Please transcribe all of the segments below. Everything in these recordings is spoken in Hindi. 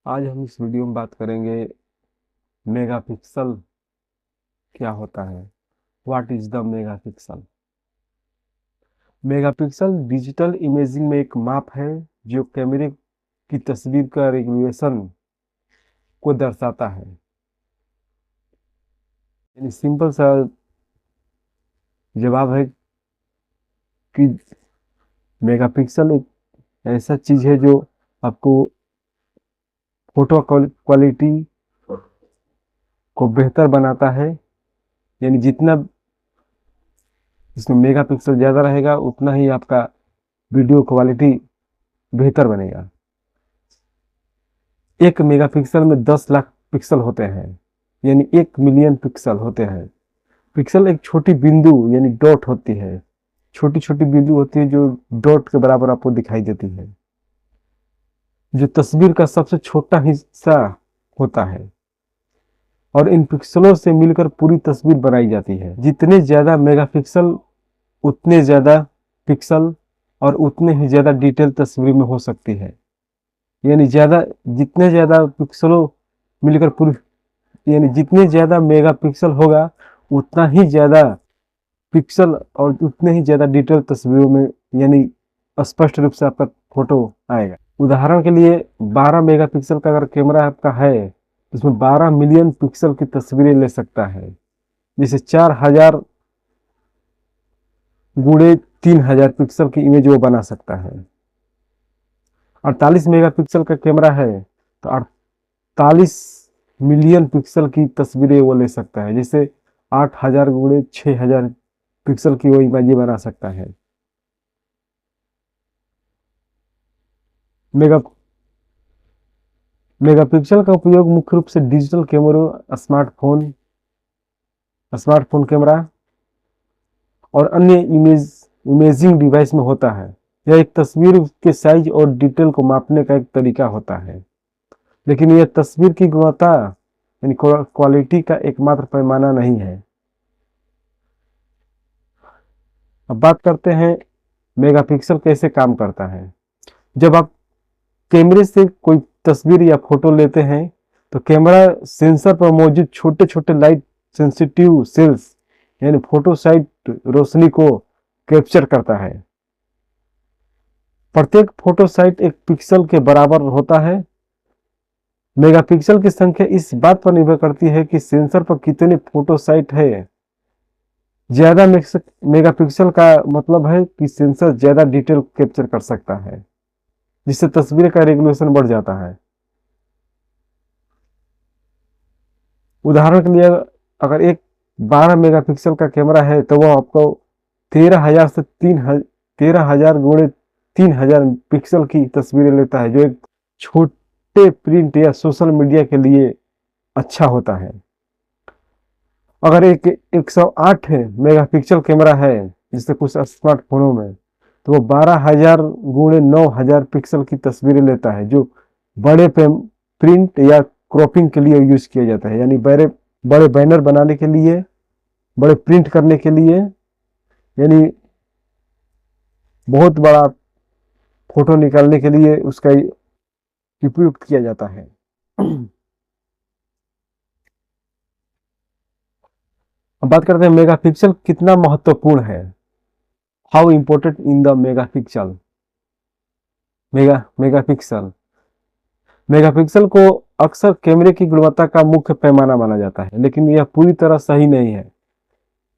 आज हम इस वीडियो में बात करेंगे मेगापिक्सल क्या होता है। What is the megapixel. Megapixel digital imaging में एक माप है जो कैमरे की तस्वीर का रेजोल्यूशन को दर्शाता है। यानी सिंपल सा जवाब है कि मेगापिक्सल एक ऐसा चीज है जो आपको फोटो क्वालिटी को बेहतर बनाता है। यानी जितना इसमें मेगापिक्सल ज्यादा रहेगा उतना ही आपका वीडियो क्वालिटी बेहतर बनेगा। 1 मेगापिक्सल में 10 लाख पिक्सल होते हैं, यानी 1 मिलियन पिक्सल होते हैं। पिक्सल एक छोटी बिंदु यानी डॉट होती है, छोटी छोटी बिंदु होती है जो डॉट के बराबर आपको दिखाई देती है, जो तस्वीर का सबसे छोटा हिस्सा होता है और इन पिक्सलों से मिलकर पूरी तस्वीर बनाई जाती है। जितने ज्यादा मेगापिक्सल उतने ज्यादा पिक्सल और उतने ही ज्यादा डिटेल तस्वीर में हो सकती है। यानी जितने ज्यादा पिक्सलों मिलकर पूरी यानी जितने ज्यादा मेगापिक्सल होगा उतना ही ज्यादा पिक्सल और उतने ही ज्यादा डिटेल तस्वीरों में यानी स्पष्ट रूप से आपका फोटो आएगा। उदाहरण के लिए 12 मेगापिक्सल का अगर कैमरा आपका है तो उसमें 12 मिलियन पिक्सल की तस्वीरें ले सकता है, जैसे 4000 गुणे 3000 पिक्सल की इमेज वो बना सकता है। 48 मेगापिक्सल का कैमरा है तो 48 मिलियन पिक्सल की तस्वीरें वो ले सकता है, जैसे 8000 गुणे 6000 पिक्सल की वो इमेज बना सकता है। मेगा मेगापिक्सल का उपयोग मुख्य रूप से डिजिटल कैमरों, स्मार्टफोन कैमरा और अन्य इमेजिंग डिवाइस में होता है। यह एक तस्वीर के साइज और डिटेल को मापने का एक तरीका होता है, लेकिन यह तस्वीर की गुणवत्ता यानी क्वालिटी का एकमात्र पैमाना नहीं है। अब बात करते हैं मेगापिक्सल कैसे काम करता है। जब आप कैमरे से कोई तस्वीर या फोटो लेते हैं तो कैमरा सेंसर पर मौजूद छोटे छोटे लाइट सेंसिटिव सेल्स यानी फोटोसाइट रोशनी को कैप्चर करता है। प्रत्येक फोटोसाइट एक पिक्सल के बराबर होता है। मेगापिक्सल की संख्या इस बात पर निर्भर करती है कि सेंसर पर कितने फोटोसाइट है। ज्यादा मेगापिक्सल का मतलब है कि सेंसर ज्यादा डिटेल कैप्चर कर सकता है, जिससे तस्वीर का रेजोल्यूशन बढ़ जाता है। उदाहरण के लिए अगर एक 12 मेगापिक्सल का कैमरा है तो वो आपको 13,000 से 13,000 गुणे 3000 पिक्सल की तस्वीरें लेता है, जो एक छोटे प्रिंट या सोशल मीडिया के लिए अच्छा होता है। अगर एक 108 मेगापिक्सल कैमरा है जिससे कुछ स्मार्टफोनों में, तो वो 12,000 गुणे 9,000 पिक्सल की तस्वीरें लेता है, जो बड़े प्रिंट या क्रॉपिंग के लिए यूज किया जाता है। यानी बड़े बड़े बैनर बनाने के लिए, बड़े प्रिंट करने के लिए, यानी बहुत बड़ा फोटो निकालने के लिए उसका उपयोग किया जाता है। अब बात करते हैं मेगापिक्सल कितना महत्वपूर्ण है। How important in the megapixel. Megapixel को अक्सर कैमरे की गुणवत्ता का मुख्य पैमाना माना जाता है, लेकिन यह पूरी तरह सही नहीं है।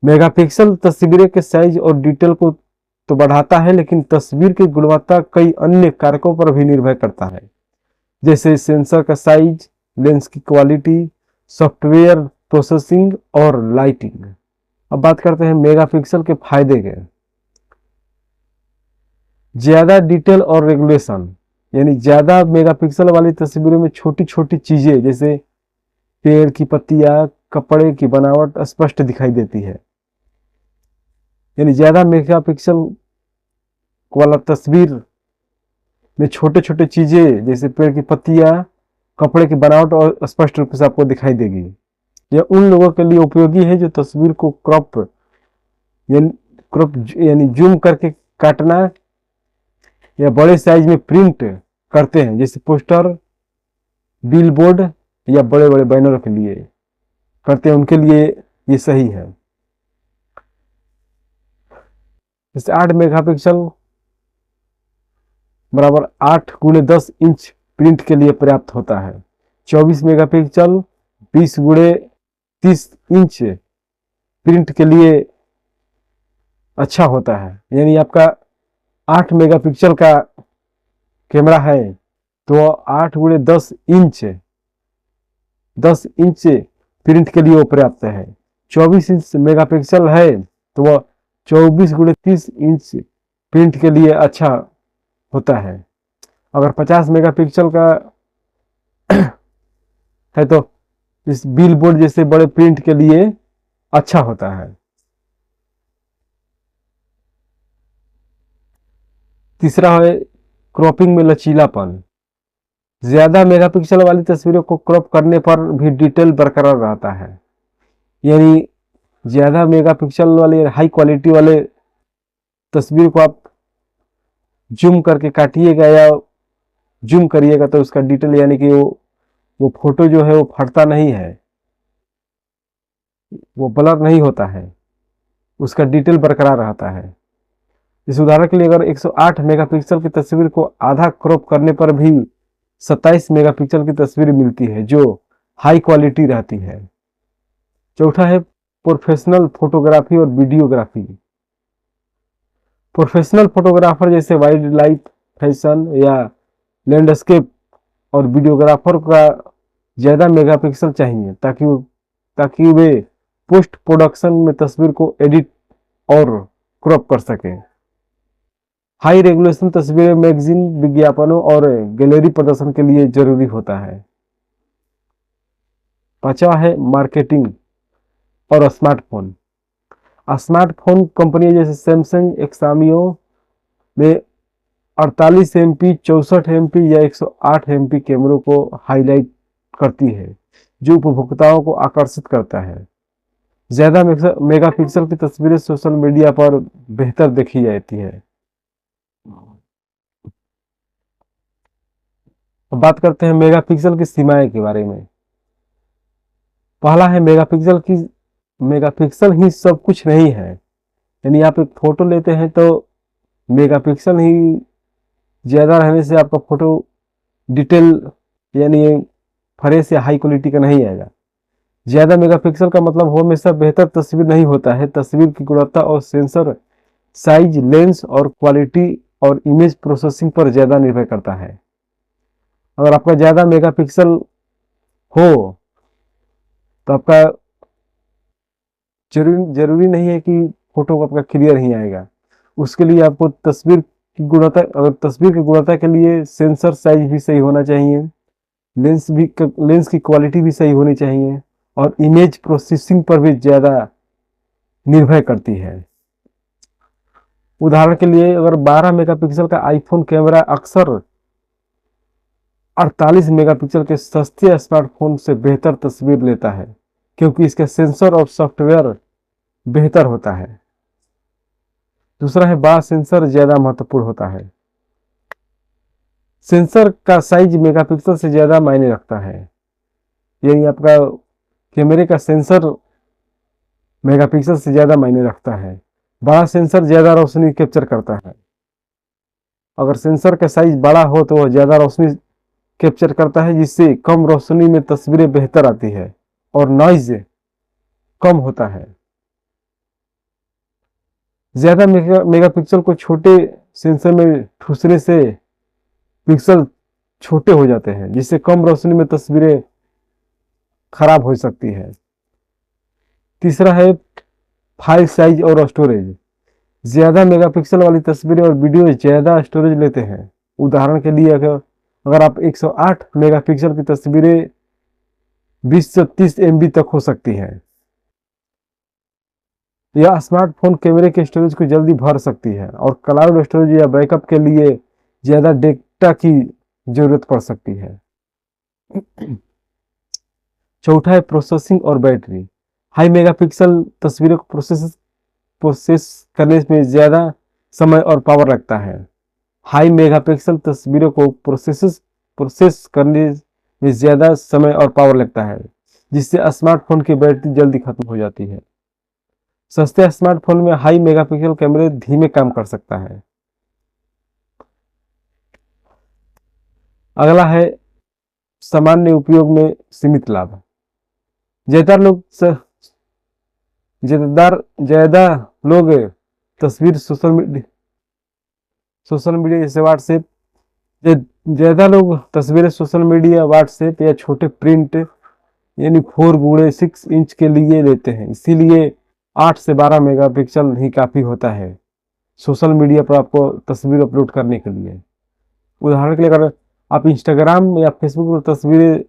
मेगापिक्सल तस्वीरें के साइज और डिटेल को तो बढ़ाता है, लेकिन तस्वीर की गुणवत्ता कई अन्य कारकों पर भी निर्भर करता है, जैसे सेंसर का साइज, लेंस की क्वालिटी, सॉफ्टवेयर प्रोसेसिंग और लाइटिंग। अब बात करते हैं मेगापिक्सल के फायदे के। ज्यादा डिटेल और रेगुलेशन, यानी ज्यादा मेगापिक्सल वाली तस्वीरों में छोटी छोटी चीजें जैसे पेड़ की पत्तियां, कपड़े की बनावट स्पष्ट दिखाई देती है। यानी ज्यादा मेगापिक्सल वाला तस्वीर में छोटे छोटे चीजें जैसे पेड़ की पत्तियां, कपड़े की बनावट और स्पष्ट रूप से आपको दिखाई देगी। यह उन लोगों के लिए उपयोगी है जो तस्वीर को क्रॉप यानी जूम करके काटना या बड़े साइज में प्रिंट करते हैं, जैसे पोस्टर बिल बोर्ड या बड़े बड़े बैनर के लिए करते हैं, उनके लिए ये सही है। जैसे 8 मेगापिक्सल बराबर 8x10 इंच प्रिंट के लिए पर्याप्त होता है। 24 मेगापिक्सल 20x30 इंच प्रिंट के लिए अच्छा होता है। यानी आपका 8 मेगापिक्सल का कैमरा है तो 8x10 इंच 10 इंच प्रिंट के लिए वो पर्याप्त है। 24 मेगापिक्सल है तो वह 24x30 इंच प्रिंट के लिए अच्छा होता है। अगर 50 मेगापिक्सल का है तो इस बिल बोर्ड जैसे बड़े प्रिंट के लिए अच्छा होता है। तीसरा है क्रॉपिंग में लचीलापन। ज्यादा मेगापिक्सल वाली तस्वीरों को क्रॉप करने पर भी डिटेल बरकरार रहता है। यानी ज्यादा मेगापिक्सल वाले हाई क्वालिटी वाले तस्वीर को आप जूम करके काटिएगा या जूम करिएगा तो उसका डिटेल यानी कि वो फोटो जो है वो फटता नहीं है, वो ब्लर नहीं होता है, उसका डिटेल बरकरार रहता है। इस उदाहरण के लिए अगर 108 मेगापिक्सल की तस्वीर को आधा क्रॉप करने पर भी 27 मेगापिक्सल की तस्वीर मिलती है जो हाई क्वालिटी रहती है। चौथा है प्रोफेशनल फोटोग्राफी और वीडियोग्राफी। प्रोफेशनल फोटोग्राफर जैसे वाइल्ड लाइफ, फैशन या लैंडस्केप और वीडियोग्राफर का ज्यादा मेगापिक्सल चाहिए ताकि वे पोस्ट प्रोडक्शन में तस्वीर को एडिट और क्रॉप कर सके। हाई रेगुलेशन तस्वीरें मैगजीन, विज्ञापनों और गैलरी प्रदर्शन के लिए जरूरी होता है। पांचवा है मार्केटिंग और स्मार्टफोन। स्मार्टफोन कंपनी जैसे सैमसंग, एक्सामियो में 48 MP, 64 MP या 108 MP कैमरों को हाईलाइट करती है जो उपभोक्ताओं को आकर्षित करता है। ज्यादा मेगापिक्सल की तस्वीरें सोशल मीडिया पर बेहतर देखी जाती है। अब बात करते हैं मेगापिक्सल की सीमाएं के बारे में। पहला है मेगापिक्सल ही सब कुछ नहीं है। यानी आप एक फोटो लेते हैं तो मेगापिक्सल ही ज्यादा रहने से आपका फोटो डिटेल यानी फ्रेश या हाई क्वालिटी का नहीं आएगा। ज्यादा मेगापिक्सल का मतलब वो हमेशा बेहतर तस्वीर नहीं होता है। तस्वीर की गुणवत्ता और सेंसर साइज, लेंस और क्वालिटी और इमेज प्रोसेसिंग पर ज्यादा निर्भर करता है। अगर आपका ज्यादा मेगापिक्सल हो तो आपका जरूरी नहीं है कि फोटो आपका क्लियर ही आएगा। उसके लिए आपको तस्वीर की गुणवत्ता के लिए सेंसर साइज भी सही होना चाहिए, लेंस की क्वालिटी भी सही होनी चाहिए और इमेज प्रोसेसिंग पर भी ज्यादा निर्भर करती है। उदाहरण के लिए अगर 12 मेगापिक्सल का आईफोन कैमरा अक्सर 48 मेगापिक्सल के सस्ते स्मार्टफोन से बेहतर तस्वीर लेता है क्योंकि इसका सेंसर और सॉफ्टवेयर बेहतर होता है। दूसरा है बड़ा सेंसर ज्यादा महत्वपूर्ण होता है। सेंसर का साइज मेगापिक्सल से ज्यादा मायने रखता है। यानी आपका कैमरे का सेंसर मेगापिक्सल से ज्यादा मायने रखता है। बड़ा सेंसर ज्यादा रोशनी कैप्चर करता है। अगर सेंसर का साइज बड़ा हो तो वह ज्यादा रोशनी कैप्चर करता है जिससे कम रोशनी में तस्वीरें बेहतर आती है और नॉइज कम होता है। ज्यादा मेगापिक्सल को छोटे सेंसर में ठूसने से पिक्सल छोटे हो जाते हैं जिससे कम रोशनी में तस्वीरें खराब हो सकती है। तीसरा है फाइल साइज और स्टोरेज। ज्यादा मेगापिक्सल वाली तस्वीरें और वीडियो ज्यादा स्टोरेज लेते हैं। उदाहरण के लिए अगर आप 108 मेगापिक्सल की तस्वीरें 20 से 30 MB तक हो सकती हैं। यह स्मार्टफोन कैमरे के स्टोरेज को जल्दी भर सकती है और क्लाउड स्टोरेज या बैकअप के लिए ज्यादा डेटा की जरूरत पड़ सकती है। चौथा है प्रोसेसिंग और बैटरी। हाई मेगापिक्सल तस्वीरों को प्रोसेस करने में ज्यादा समय और पावर लगता है। हाई मेगापिक्सल तस्वीरों को प्रोसेस करने में ज़्यादा समय और पावर लगता है, जिससे स्मार्टफोन की बैटरी जल्दी खत्म हो जाती है। सस्ते स्मार्टफोन में हाई मेगापिक्सल कैमरे धीमे काम कर सकता है। अगला है सामान्य उपयोग में सीमित लाभ। ज्यादा लोग ज्यादा लोग तस्वीर सोशल मीडिया जैसे व्हाट्सएप ज्यादा लोग तस्वीरें सोशल मीडिया व्हाट्सएप या छोटे प्रिंट यानी 4x6 इंच के लिए लेते हैं। इसीलिए 8 से 12 मेगापिक्सल ही काफी होता है सोशल मीडिया पर आपको तस्वीर अपलोड करने के लिए। उदाहरण के लिए अगर आप इंस्टाग्राम या फेसबुक पर तस्वीरें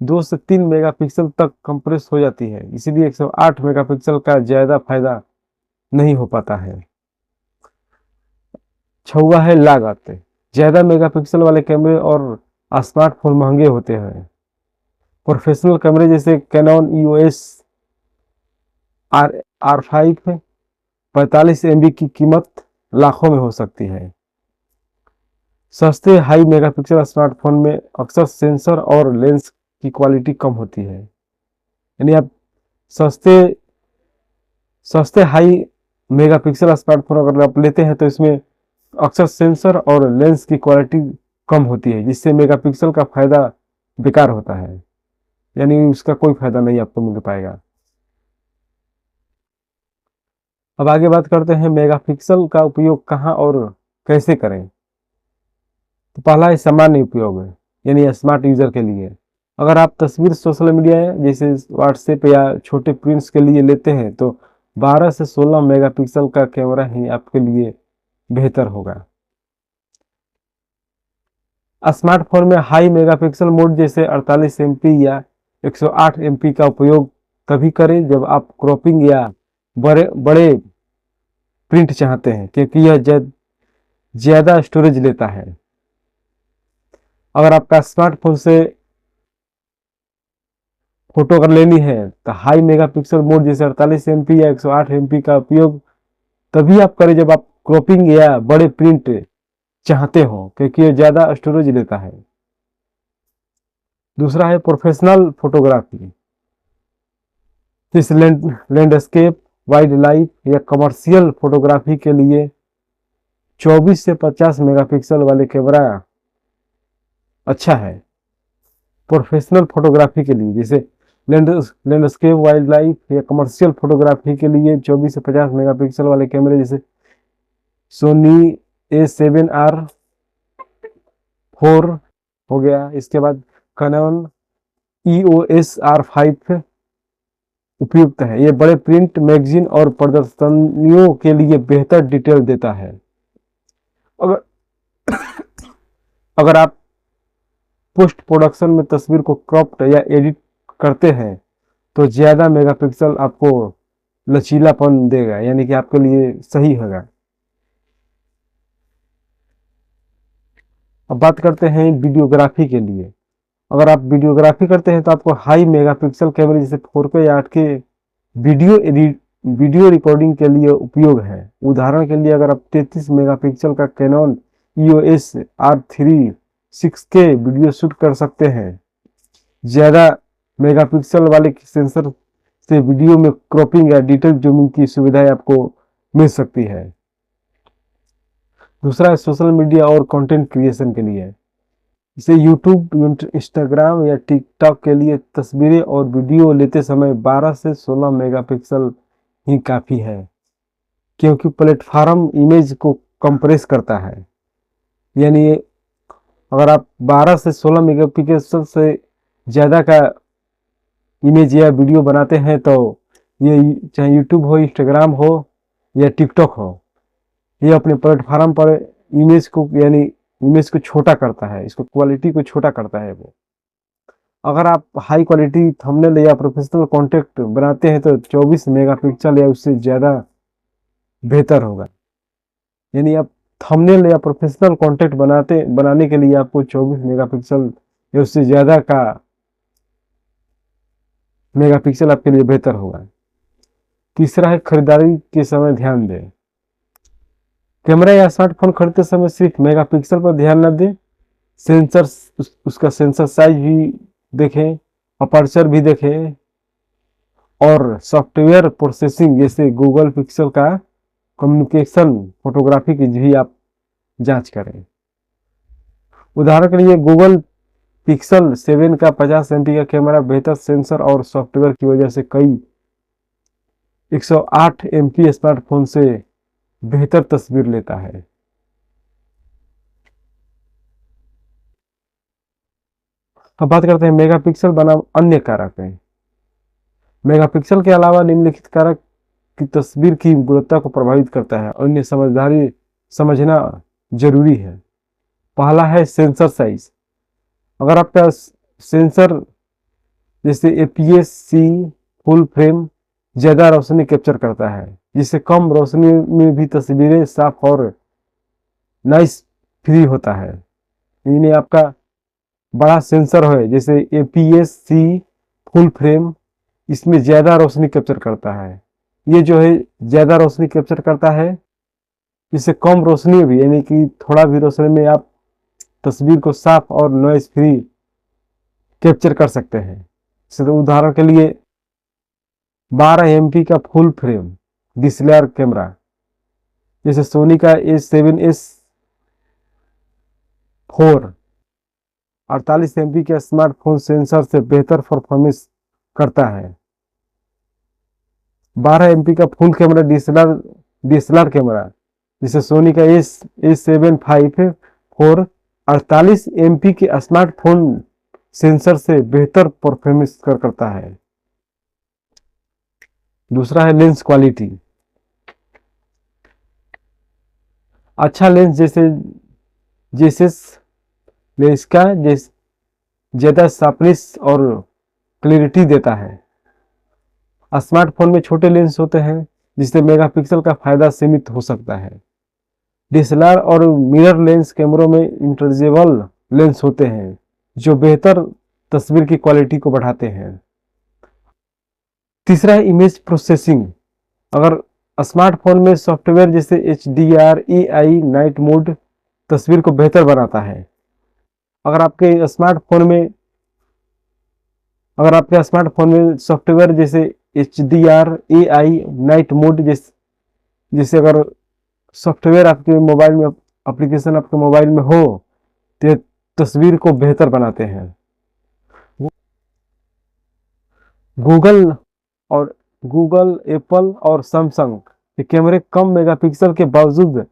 2 से 3 मेगापिक्सल तक कंप्रेस हो जाती है, इसीलिए 108 मेगापिक्सल का ज्यादा फायदा नहीं हो पाता है। छुआ है लागत। ज्यादा मेगापिक्सल वाले कैमरे और स्मार्टफोन महंगे होते हैं। प्रोफेशनल कैमरे जैसे कैनन EOS R5 45 MB की कीमत लाखों में हो सकती है। सस्ते हाई मेगापिक्सल स्मार्टफोन में अक्सर सेंसर और लेंस की क्वालिटी कम होती है। यानी आप सस्ते हाई मेगापिक्सल स्मार्टफोन अगर आप लेते हैं तो इसमें अक्सर सेंसर और लेंस की क्वालिटी कम होती है, जिससे मेगापिक्सल का फायदा बेकार होता है, यानी उसका कोई फायदा नहीं आपको मिल पाएगा। अब आगे बात करते हैं मेगापिक्सल का उपयोग कहाँ और कैसे करें। तो पहला है सामान्य उपयोग है, यानी स्मार्ट यूजर के लिए। अगर आप तस्वीर सोशल मीडिया जैसे व्हाट्सएप या छोटे प्रिंट्स के लिए लेते हैं तो 12 से 16 मेगापिक्सल का कैमरा ही आपके लिए बेहतर होगा। स्मार्टफोन में हाई मेगापिक्सल मोड जैसे 48 MP या 108 MP का उपयोग तभी करें जब आप क्रॉपिंग या बड़े प्रिंट चाहते हैं, क्योंकि यह ज्यादा स्टोरेज लेता है। अगर आपका स्मार्टफोन से फोटो अगर लेनी है तो हाई मेगापिक्सल मोड जैसे 48 MP या 108 MP का उपयोग तभी आप करें जब आप क्रॉपिंग या बड़े प्रिंट चाहते हो, क्योंकि ये ज्यादा स्टोरेज लेता है। दूसरा है प्रोफेशनल फोटोग्राफी, जैसे लैंडस्केप, वाइल्ड लाइफ या कमर्शियल फोटोग्राफी के लिए 24 से 50 मेगापिक्सल वाले कैमरा अच्छा है। प्रोफेशनल फोटोग्राफी के लिए जैसे लैंडस्केप, वाइल्ड लाइफ या कमर्शियल फोटोग्राफी के लिए 24 से 50 मेगापिक्सल वाले कैमरे जैसे सोनी A7R4 हो गया। इसके बाद कैनन EOS R5 उपयुक्त है। ये बड़े प्रिंट, मैगजीन और प्रदर्शनियों के लिए बेहतर डिटेल देता है। अगर आप पोस्ट प्रोडक्शन में तस्वीर को क्रॉप या एडिट करते हैं तो ज्यादा मेगापिक्सल आपको लचीलापन देगा, यानी कि आपके लिए सही होगा। अब बात करते हैं वीडियोग्राफी के लिए। अगर आप वीडियोग्राफी करते हैं तो आपको हाई मेगापिक्सल कैमरे जैसे 4K या 8K वीडियो रिकॉर्डिंग के लिए उपयोग है। उदाहरण के लिए अगर आप 33 मेगापिक्सल का cannon EOS R3 6K video shoot कर सकते हैं। ज्यादा मेगापिक्सल वाले सेंसर से वीडियो में क्रॉपिंग या डिटेल जूमिंग की सुविधाएं आपको मिल सकती है। दूसरा है सोशल मीडिया और कंटेंट क्रिएशन के लिए, जैसे यूट्यूब, इंस्टाग्राम या टिकटॉक के लिए तस्वीरें और वीडियो लेते समय 12 से 16 मेगापिक्सल ही काफ़ी है, क्योंकि प्लेटफॉर्म इमेज को कंप्रेस करता है। यानी अगर आप 12 से 16 मेगापिक्सल से ज़्यादा का इमेज या वीडियो बनाते हैं तो ये चाहे यूट्यूब हो, इंस्टाग्राम हो या टिकटॉक हो, ये अपने प्लेटफॉर्म पर इमेज को छोटा करता है, इसको क्वालिटी को छोटा करता है वो। अगर आप हाई क्वालिटी थंबनेल या प्रोफेशनल कंटेंट बनाते हैं तो 24 मेगापिक्सल या उससे ज़्यादा बेहतर होगा। यानी आप थंबनेल या प्रोफेशनल कंटेंट बनाने के लिए आपको 24 मेगापिक्सल या उससे ज़्यादा का मेगापिक्सल आपके लिए बेहतर होगा। तीसरा है खरीदारी के समय ध्यान दें। कैमरा या स्मार्टफोन खरीदते समय सिर्फ मेगापिक्सल पर ध्यान न दें, उसका सेंसर साइज भी देखें, अपर्चर भी देखें और सॉफ्टवेयर प्रोसेसिंग जैसे गूगल पिक्सल का कम्युनिकेशन फोटोग्राफी की भी आप जांच करें। उदाहरण के लिए गूगल पिक्सल 7 का 50 MP का कैमरा बेहतर सेंसर और सॉफ्टवेयर की वजह से कई 108 MP स्मार्टफोन से बेहतर तस्वीर लेता है। अब बात करते हैं मेगापिक्सल बनाम अन्य कारक हैं। मेगापिक्सल के अलावा निम्नलिखित कारक की तस्वीर की गुणवत्ता को प्रभावित करता है, अन्य समझदारी समझना जरूरी है। पहला है सेंसर साइज। अगर आपका सेंसर जैसे APS-C फुल फ्रेम ज्यादा रोशनी कैप्चर करता है, जिससे कम रोशनी में भी तस्वीरें साफ और नॉइस फ्री होता है। यानी आपका बड़ा सेंसर है जैसे APS-C फुल फ्रेम, इसमें ज्यादा रोशनी कैप्चर करता है। ये जो है ज्यादा रोशनी कैप्चर करता है, इससे कम रोशनी भी यानी कि थोड़ा भी रोशनी में आप तस्वीर को साफ और नॉइस फ्री कैप्चर कर सकते हैं। जैसे तो उदाहरण के लिए 12 MP का फुल फ्रेम DSLR कैमरा जैसे सोनी का A7S4 48 MP के स्मार्टफोन सेंसर से बेहतर परफॉर्मेंस करता है। 12 MP का फुल कैमरा DSLR कैमरा जिसे सोनी का A754 48 MP के स्मार्टफोन सेंसर से बेहतर परफॉर्मेंस करता है। दूसरा है लेंस क्वालिटी। अच्छा लेंस जैसे लेंस का ज्यादा शार्पनेस और क्लैरिटी देता है। स्मार्टफोन में छोटे लेंस होते हैं जिससे मेगापिक्सल का फायदा सीमित हो सकता है। DSLR और मिरर लेंस कैमरों में इंटरचेंजेबल लेंस होते हैं जो बेहतर तस्वीर की क्वालिटी को बढ़ाते हैं। तीसरा है इमेज प्रोसेसिंग। अगर स्मार्टफोन में सॉफ्टवेयर जैसे HDR, AI नाइट मोड तस्वीर को बेहतर बनाता है। अगर आपके स्मार्टफोन में सॉफ्टवेयर जैसे HDR, AI नाइट मोड जैसे अगर सॉफ्टवेयर आपके मोबाइल में एप्लीकेशन आपके मोबाइल में हो तो तस्वीर को बेहतर बनाते हैं। गूगल, एप्पल और सैमसंग के कैमरे कम मेगापिक्सल के बावजूद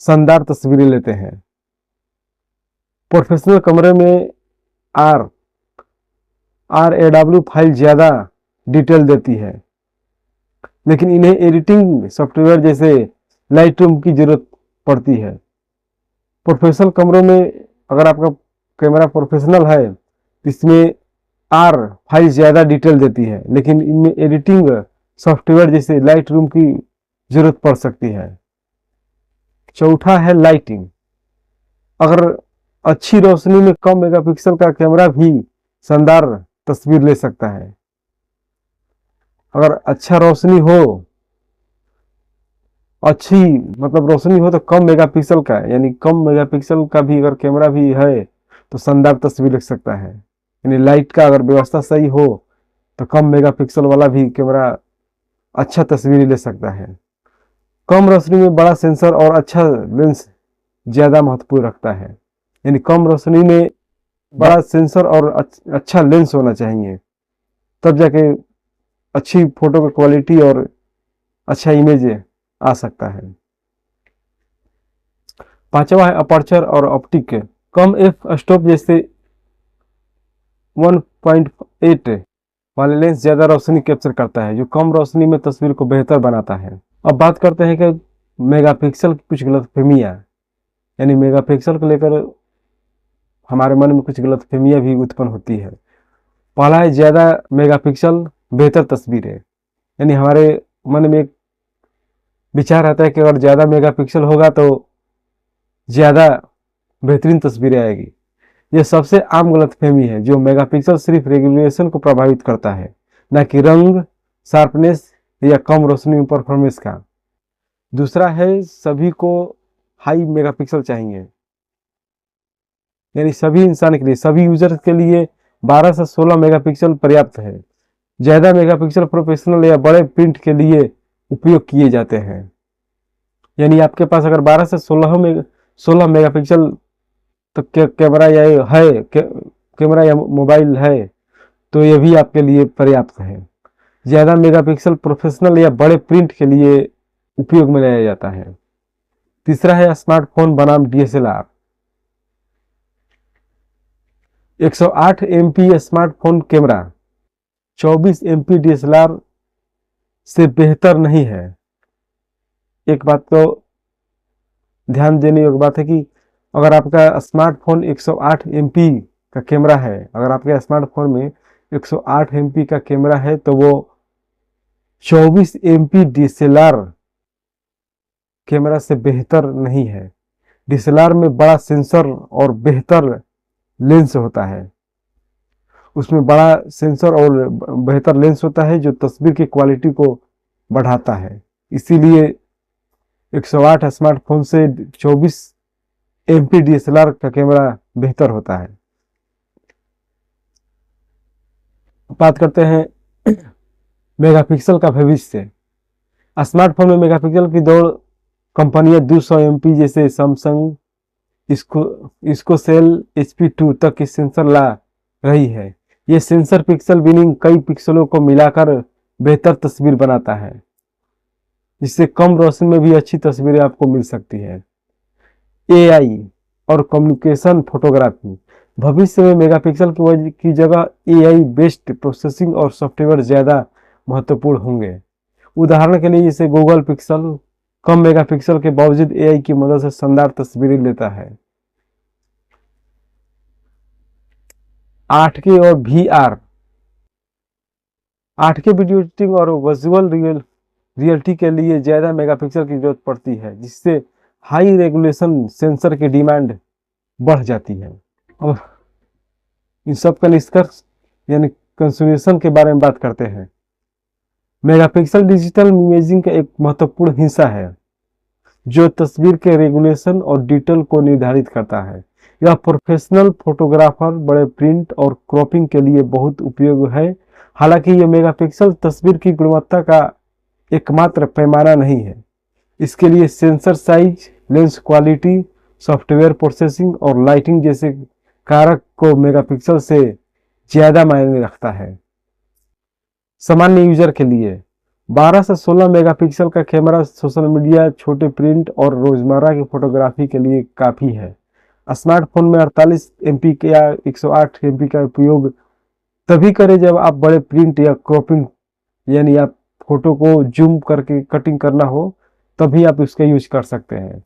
शानदार तस्वीरें लेते हैं। प्रोफेशनल कैमरे में RAW फाइल ज्यादा डिटेल देती है, लेकिन इन्हें एडिटिंग सॉफ्टवेयर जैसे लाइटरूम की जरूरत पड़ती है। प्रोफेशनल कैमरों में अगर आपका कैमरा प्रोफेशनल है तो इसमें फाइल ज्यादा डिटेल देती है, लेकिन इनमें एडिटिंग सॉफ्टवेयर जैसे लाइटरूम की जरूरत पड़ सकती है। चौथा है लाइटिंग। अगर अच्छी रोशनी में कम मेगापिक्सल का कैमरा भी शानदार तस्वीर ले सकता है। अगर अच्छा रोशनी हो तो कम मेगापिक्सल का यानी कम मेगापिक्सल का भी अगर कैमरा भी है तो शानदार तस्वीर ले सकता है। यानी लाइट का अगर व्यवस्था सही हो तो कम मेगापिक्सल वाला भी कैमरा अच्छा तस्वीर ले सकता है। कम रोशनी में बड़ा सेंसर और अच्छा लेंस ज्यादा महत्वपूर्ण रखता है। यानी कम रोशनी में बड़ा सेंसर और अच्छा लेंस होना चाहिए, तब जाके अच्छी फोटो की क्वालिटी और अच्छा इमेज आ सकता है। पांचवा है अपर्चर और ऑप्टिक। कम एफ स्टॉप जैसे 1.8 वाले लेंस ज्यादा रोशनी कैप्चर करता है, जो कम रोशनी में तस्वीर को बेहतर बनाता है। अब बात करते हैं कि मेगापिक्सल की कुछ गलतफहमियां, यानी मेगापिक्सल को लेकर हमारे मन में कुछ गलतफहमियां भी उत्पन्न होती है। पहला है ज्यादा मेगापिक्सल बेहतर तस्वीर है। यानी हमारे मन में एक विचार आता है कि अगर ज्यादा मेगापिक्सल होगा तो ज्यादा बेहतरीन तस्वीरें आएगी। यह सबसे आम गलतफहमी है। जो मेगापिक्सल सिर्फ रेजोल्यूशन को प्रभावित करता है, न कि रंग, शार्पनेस या कम रोशनी में परफॉर्मेंस का। दूसरा है सभी को हाई मेगापिक्सल चाहिए, यानी सभी इंसान के लिए, सभी यूजर के लिए 12 से 16 मेगापिक्सल पर्याप्त है। ज्यादा मेगापिक्सल प्रोफेशनल या बड़े प्रिंट के लिए उपयोग किए जाते हैं। यानी आपके पास अगर 12 से 16 मेगापिक्सल तक के कैमरा या कैमरा या मोबाइल है तो ये भी आपके लिए पर्याप्त है। ज्यादा मेगापिक्सल प्रोफेशनल या बड़े प्रिंट के लिए उपयोग में लाया जाता है। तीसरा है स्मार्टफोन बनाम DSLR. 108 MP smartphone camera 24 MP DSLR से बेहतर नहीं है। एक बात तो ध्यान देने योग्य बात है कि अगर आपका स्मार्टफोन 108 MP का कैमरा है, अगर आपके स्मार्टफोन में 108 MP का कैमरा है तो वो 24 MP डीएसएलआर कैमरा से बेहतर नहीं है। डीएसएलआर में बड़ा सेंसर और बेहतर लेंस होता है। उसमें बड़ा सेंसर और बेहतर लेंस होता है जो तस्वीर की क्वालिटी को बढ़ाता है। इसीलिए 108 स्मार्टफोन से 24 MP डीएसएलआर का कैमरा बेहतर होता है। बात करते हैं मेगापिक्सल का भविष्य। स्मार्टफोन में मेगापिक्सल की दौड़ कंपनियां 200 MP जैसे सैमसंग इसको सेल HP2 तक की सेंसर ला रही है। ये सेंसर पिक्सल बिनिंग कई पिक्सलों को मिलाकर बेहतर तस्वीर बनाता है, जिससे कम रोशनी में भी अच्छी तस्वीरें आपको मिल सकती है। AI और कम्युनिकेशन फोटोग्राफी। भविष्य में मेगापिक्सल की जगह AI बेस्ड प्रोसेसिंग और सॉफ्टवेयर ज्यादा महत्वपूर्ण होंगे। उदाहरण के लिए जैसे गूगल पिक्सल कम मेगापिक्सल के बावजूद AI की मदद से शानदार तस्वीरें लेता है। 8K और VR। 8K वीडियो एडिटिंग और विजुअल रियलिटी के लिए ज्यादा मेगापिक्सल की जरूरत पड़ती है, जिससे हाई रेगुलेशन सेंसर की डिमांड बढ़ जाती है। अब इन सब का निष्कर्ष यानी कंक्लूजन के बारे में बात करते हैं। मेगापिक्सल डिजिटल इमेजिंग का एक महत्वपूर्ण हिस्सा है जो तस्वीर के रेगुलेशन और डिटेल को निर्धारित करता है। यह प्रोफेशनल फोटोग्राफर, बड़े प्रिंट और क्रॉपिंग के लिए बहुत उपयोगी है। हालांकि यह मेगापिक्सल तस्वीर की गुणवत्ता का एकमात्र पैमाना नहीं है। इसके लिए sensor size, lens quality, software processing और लाइटिंग जैसे कारक को मेगापिक्सल से ज्यादा मायने रखता है। सामान्य यूजर के लिए 12 से 16 मेगापिक्सल का कैमरा सोशल मीडिया, छोटे प्रिंट और रोजमर्रा की फोटोग्राफी के लिए काफी है। स्मार्टफोन में 48 MP या 108 MP का उपयोग तभी करें जब आप बड़े प्रिंट या क्रॉपिंग यानी आप फोटो को जूम करके कटिंग करना हो, तभी आप इसका यूज कर सकते हैं।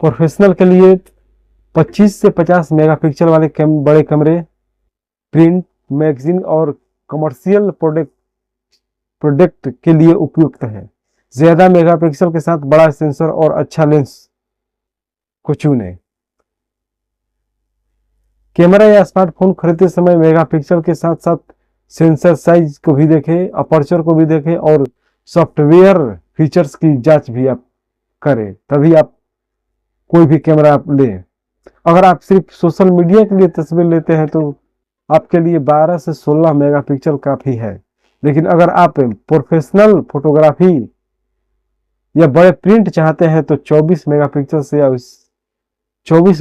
प्रोफेशनल के लिए 25 से 50 मेगापिक्सल वाले बड़े कैमरे प्रिंट, मैगजीन और कमर्शियल प्रोडक्ट के लिए उपयुक्त है। ज्यादा मेगापिक्सल के साथ बड़ा सेंसर और अच्छा लेंस को चुनें। कैमरा या स्मार्टफोन खरीदते समय मेगापिक्सल के साथ साथ सेंसर साइज को भी देखें, अपर्चर को भी देखें और सॉफ्टवेयर फीचर्स की जांच भी आप करें, तभी आप कोई भी कैमरा आप लें। अगर आप सिर्फ सोशल मीडिया के लिए तस्वीर लेते हैं तो आपके लिए 12 से 16 मेगापिक्सल काफी है। लेकिन अगर आप प्रोफेशनल फोटोग्राफी या बड़े प्रिंट चाहते हैं तो 24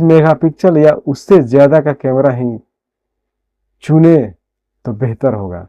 मेगापिक्सल या उससे ज्यादा का कैमरा ही चुने तो बेहतर होगा।